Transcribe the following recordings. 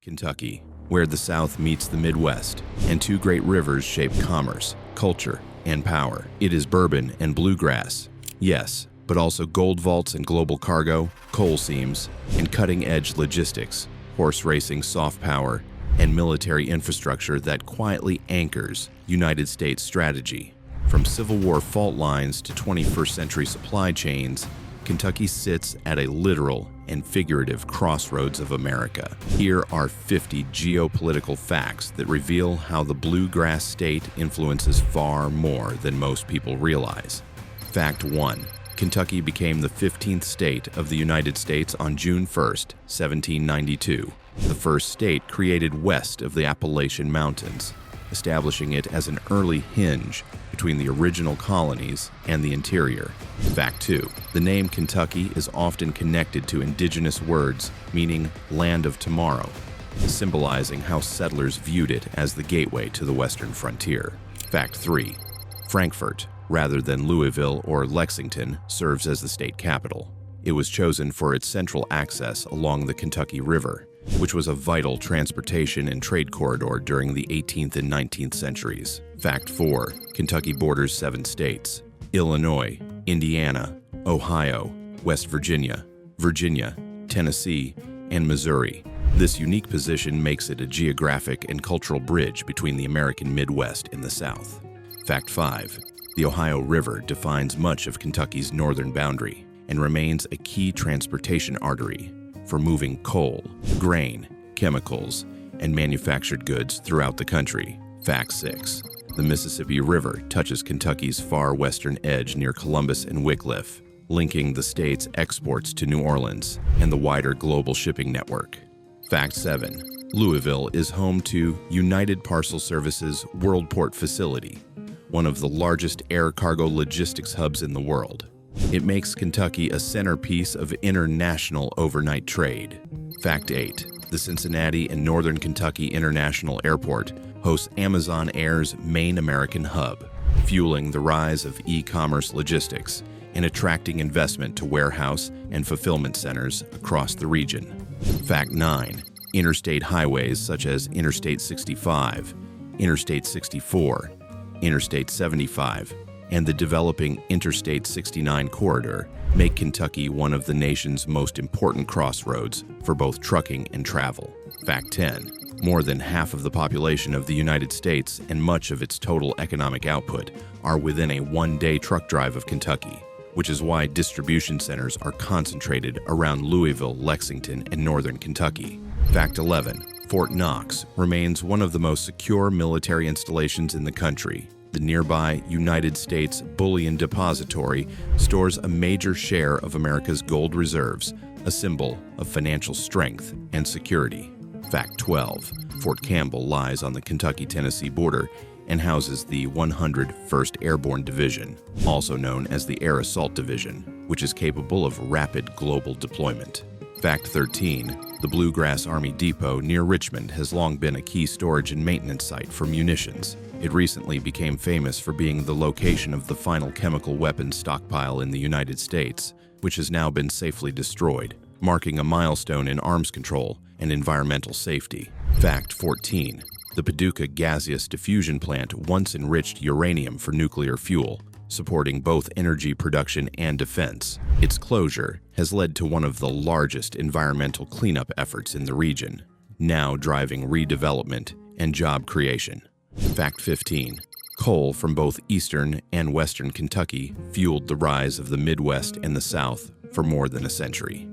Kentucky, where the South meets the Midwest, and two great rivers shape commerce, culture, and power. It is bourbon and bluegrass, yes, but also gold vaults and global cargo, coal seams, and cutting-edge logistics, horse racing, soft power, and military infrastructure that quietly anchors United States strategy. From Civil War fault lines to 21st century supply chains, Kentucky sits at a literal and figurative crossroads of America. Here are 50 geopolitical facts that reveal how the bluegrass state influences far more than most people realize. Fact 1. Kentucky became the 15th state of the United States on June 1, 1792, the first state created west of the Appalachian Mountains, establishing it as an early hinge between the original colonies and the interior. Fact 2. The name Kentucky is often connected to indigenous words meaning land of tomorrow, symbolizing how settlers viewed it as the gateway to the western frontier. Fact 3. Frankfort, rather than Louisville or Lexington, serves as the state capital. It was chosen for its central access along the Kentucky River, which was a vital transportation and trade corridor during the 18th and 19th centuries. Fact 4. Kentucky borders 7 states: Illinois, Indiana, Ohio, West Virginia, Tennessee, and Missouri. This unique position makes it a geographic and cultural bridge between the American Midwest and the South. Fact 5. The Ohio River defines much of Kentucky's northern boundary and remains a key transportation artery for moving coal, grain, chemicals, and manufactured goods throughout the country. Fact 6. The Mississippi River touches Kentucky's far western edge near Columbus and Wycliffe, linking the state's exports to New Orleans and the wider global shipping network. Fact 7. Louisville is home to United Parcel Service's Worldport facility, one of the largest air cargo logistics hubs in the world. It makes Kentucky a centerpiece of international overnight trade. Fact 8. The Cincinnati and Northern Kentucky International Airport hosts Amazon Air's main American hub, fueling the rise of e-commerce logistics and attracting investment to warehouse and fulfillment centers across the region. Fact 9. Interstate highways such as Interstate 65, Interstate 64, Interstate 75, and the developing Interstate 69 corridor make Kentucky one of the nation's most important crossroads for both trucking and travel. Fact 10. More than half of the population of the United States and much of its total economic output are within a one-day truck drive of Kentucky, which is why distribution centers are concentrated around Louisville, Lexington, and northern Kentucky. Fact 11. Fort Knox remains one of the most secure military installations in the country. The nearby United States Bullion Depository stores a major share of America's gold reserves, a symbol of financial strength and security. Fact 12. Fort Campbell lies on the Kentucky-Tennessee border and houses the 101st Airborne Division, also known as the Air Assault Division, which is capable of rapid global deployment. Fact 13. The Bluegrass Army Depot near Richmond has long been a key storage and maintenance site for munitions. It recently became famous for being the location of the final chemical weapons stockpile in the United States, which has now been safely destroyed, marking a milestone in arms control and environmental safety. Fact 14. The Paducah gaseous diffusion plant once enriched uranium for nuclear fuel, supporting both energy production and defense. Its closure has led to one of the largest environmental cleanup efforts in the region, now driving redevelopment and job creation. Fact 15. Coal from both eastern and western Kentucky fueled the rise of the Midwest and the South for more than a century.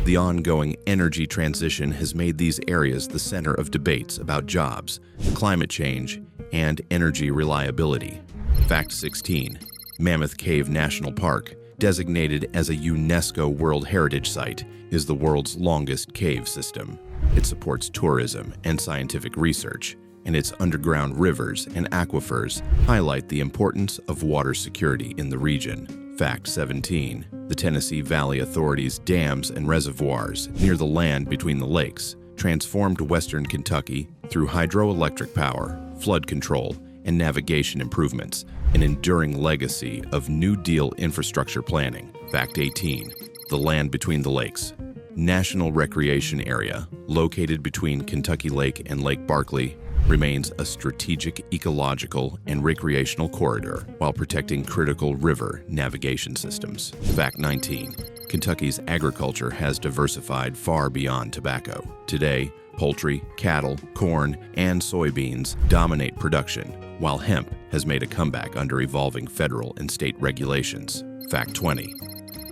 The ongoing energy transition has made these areas the center of debates about jobs, climate change, and energy reliability. Fact 16. Mammoth Cave National Park, designated as a UNESCO World Heritage Site, is the world's longest cave system. It supports tourism and scientific research, and its underground rivers and aquifers highlight the importance of water security in the region. Fact 17. The Tennessee Valley Authority's dams and reservoirs near the land between the lakes transformed western Kentucky through hydroelectric power, flood control, and navigation improvements, an enduring legacy of New Deal infrastructure planning. Fact 18. The land between the lakes. National Recreation Area, located between Kentucky Lake and Lake Barkley, remains a strategic ecological and recreational corridor while protecting critical river navigation systems. Fact 19. Kentucky's agriculture has diversified far beyond tobacco. Today, poultry, cattle, corn, and soybeans dominate production, while hemp has made a comeback under evolving federal and state regulations. Fact 20.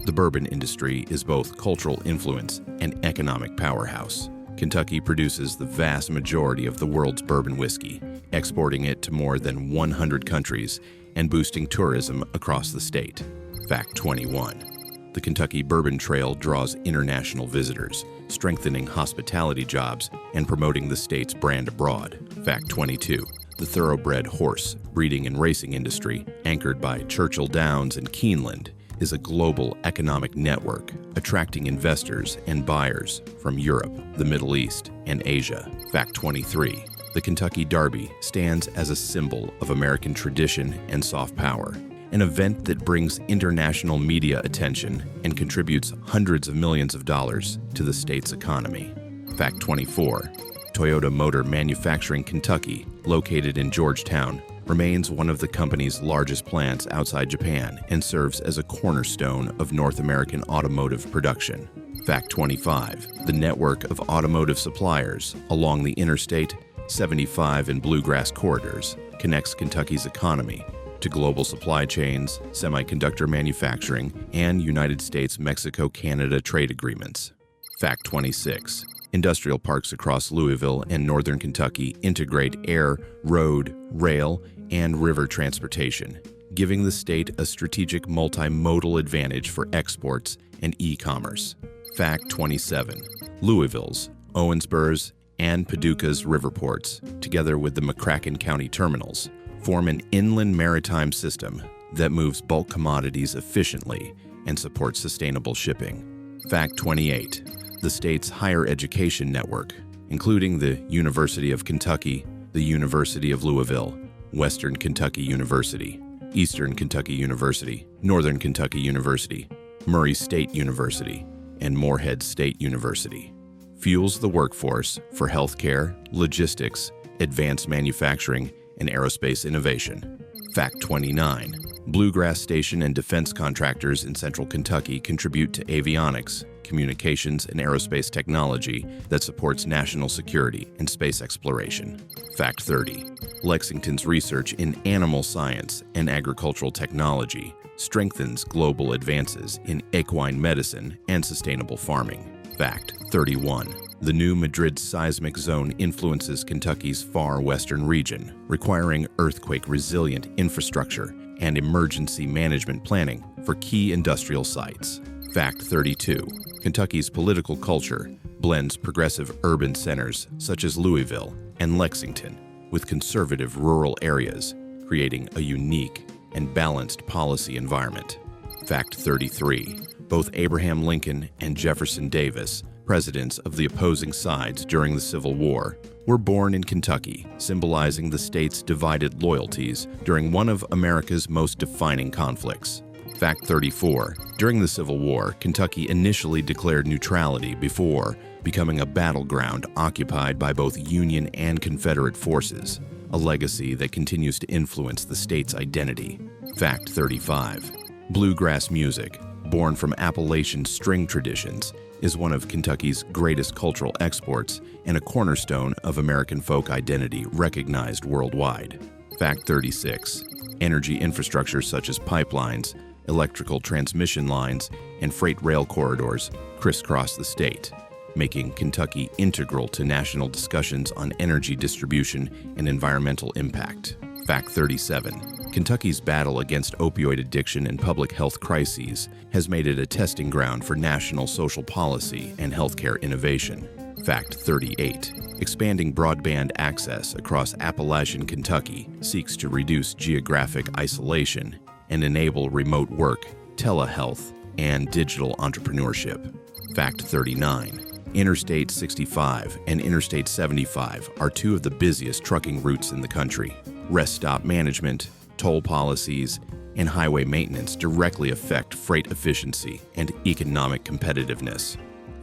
The bourbon industry is both cultural influence and economic powerhouse. Kentucky produces the vast majority of the world's bourbon whiskey, exporting it to more than 100 countries and boosting tourism across the state. Fact 21. The Kentucky Bourbon Trail draws international visitors, strengthening hospitality jobs and promoting the state's brand abroad. Fact 22. The thoroughbred horse, breeding and racing industry, anchored by Churchill Downs and Keeneland, is a global economic network, attracting investors and buyers from Europe, the Middle East, and Asia. Fact 23. The Kentucky Derby stands as a symbol of American tradition and soft power, an event that brings international media attention and contributes hundreds of millions of dollars to the state's economy. Fact 24. Toyota Motor Manufacturing Kentucky, located in Georgetown, remains one of the company's largest plants outside Japan and serves as a cornerstone of North American automotive production. Fact 25. The network of automotive suppliers along the Interstate 75 and bluegrass corridors connects Kentucky's economy to global supply chains, semiconductor manufacturing, and United States-Mexico-Canada trade agreements. Fact 26. Industrial parks across Louisville and northern Kentucky integrate air, road, rail, and river transportation, giving the state a strategic multimodal advantage for exports and e-commerce. Fact 27. Louisville's, Owensboro's, and Paducah's river ports, together with the McCracken County terminals, form an inland maritime system that moves bulk commodities efficiently and supports sustainable shipping. Fact 28. The state's higher education network, including the University of Kentucky, the University of Louisville, Western Kentucky University, Eastern Kentucky University, Northern Kentucky University, Murray State University, and Morehead State University, fuels the workforce for healthcare, logistics, advanced manufacturing, and aerospace innovation. Fact 29. Bluegrass station and defense contractors in central Kentucky contribute to avionics, communications, and aerospace technology that supports national security and space exploration. Fact 30. Lexington's research in animal science and agricultural technology strengthens global advances in equine medicine and sustainable farming. Fact 31. The new Madrid seismic zone influences Kentucky's far western region, requiring earthquake-resilient infrastructure and emergency management planning for key industrial sites. Fact 32. Kentucky's political culture blends progressive urban centers such as Louisville and Lexington with conservative rural areas, creating a unique and balanced policy environment. Fact 33. Both Abraham Lincoln and Jefferson Davis, presidents of the opposing sides during the Civil War, were born in Kentucky, symbolizing the state's divided loyalties during one of America's most defining conflicts. Fact 34. During the Civil War, Kentucky initially declared neutrality before becoming a battleground occupied by both Union and Confederate forces, a legacy that continues to influence the state's identity. Fact 35. Bluegrass music, born from Appalachian string traditions, is one of Kentucky's greatest cultural exports and a cornerstone of American folk identity recognized worldwide. Fact 36. Energy infrastructure such as pipelines, electrical transmission lines, and freight rail corridors crisscross the state, making Kentucky integral to national discussions on energy distribution and environmental impact. Fact 37. Kentucky's battle against opioid addiction and public health crises has made it a testing ground for national social policy and healthcare innovation. Fact 38. Expanding broadband access across Appalachian Kentucky seeks to reduce geographic isolation and enable remote work, telehealth, and digital entrepreneurship. Fact 39. Interstate 65 and Interstate 75 are two of the busiest trucking routes in the country. Rest stop management, toll policies, and highway maintenance directly affect freight efficiency and economic competitiveness.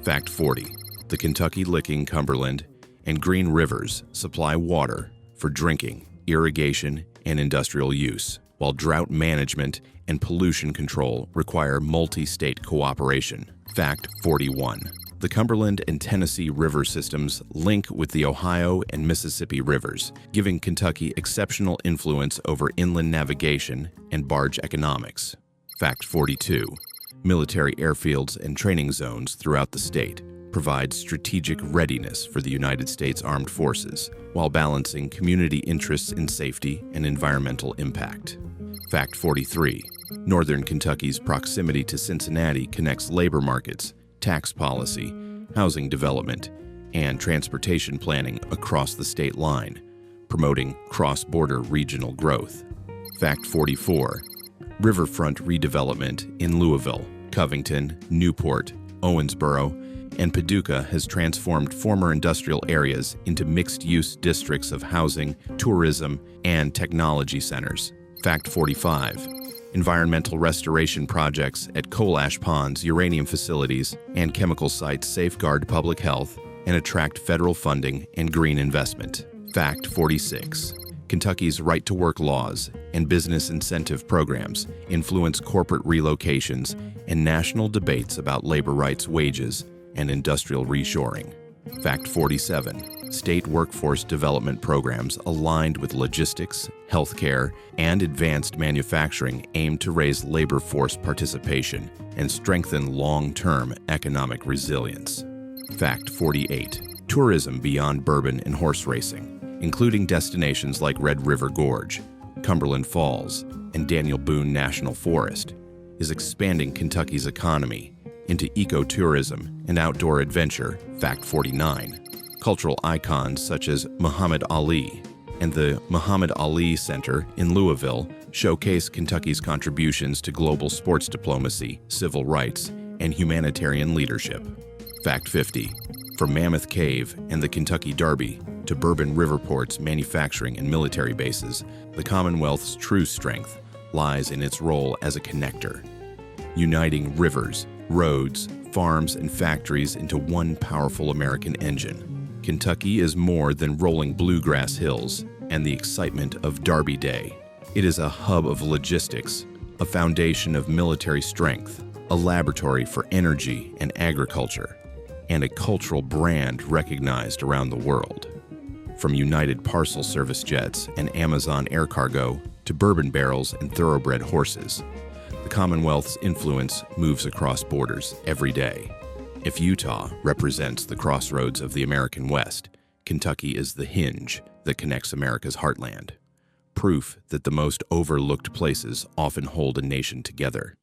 Fact 40. The Kentucky Licking, Cumberland, and Green Rivers supply water for drinking, irrigation, and industrial use, while drought management and pollution control require multi-state cooperation. Fact 41. The Cumberland and Tennessee river systems link with the Ohio and Mississippi rivers, giving Kentucky exceptional influence over inland navigation and barge economics. Fact 42. Military airfields and training zones throughout the state provide strategic readiness for the United States Armed Forces, while balancing community interests in safety and environmental impact. Fact 43. Northern Kentucky's proximity to Cincinnati connects labor markets, tax policy, housing development, and transportation planning across the state line, promoting cross-border regional growth. Fact 44. Riverfront redevelopment in Louisville, Covington, Newport, Owensboro, and Paducah has transformed former industrial areas into mixed-use districts of housing, tourism, and technology centers. Fact 45. Environmental restoration projects at coal ash ponds, uranium facilities, and chemical sites safeguard public health and attract federal funding and green investment. Fact 46. Kentucky's right-to-work laws and business incentive programs influence corporate relocations and national debates about labor rights, wages, and industrial reshoring. Fact 47. State workforce development programs aligned with logistics, healthcare, and advanced manufacturing aim to raise labor force participation and strengthen long-term economic resilience. Fact 48. Tourism beyond bourbon and horse racing, including destinations like Red River Gorge, Cumberland Falls, and Daniel Boone National Forest, is expanding Kentucky's economy into ecotourism and outdoor adventure. Fact 49. Cultural icons such as Muhammad Ali and the Muhammad Ali Center in Louisville showcase Kentucky's contributions to global sports diplomacy, civil rights, and humanitarian leadership. Fact 50. From Mammoth Cave and the Kentucky Derby to Bourbon River ports, manufacturing, and military bases, the Commonwealth's true strength lies in its role as a connector, uniting rivers, roads, farms, and factories into one powerful American engine. Kentucky is more than rolling bluegrass hills and the excitement of Derby Day. It is a hub of logistics, a foundation of military strength, a laboratory for energy and agriculture, and a cultural brand recognized around the world. From United Parcel Service jets and Amazon air cargo to bourbon barrels and thoroughbred horses, the Commonwealth's influence moves across borders every day. If Utah represents the crossroads of the American West, Kentucky is the hinge that connects America's heartland, proof that the most overlooked places often hold a nation together.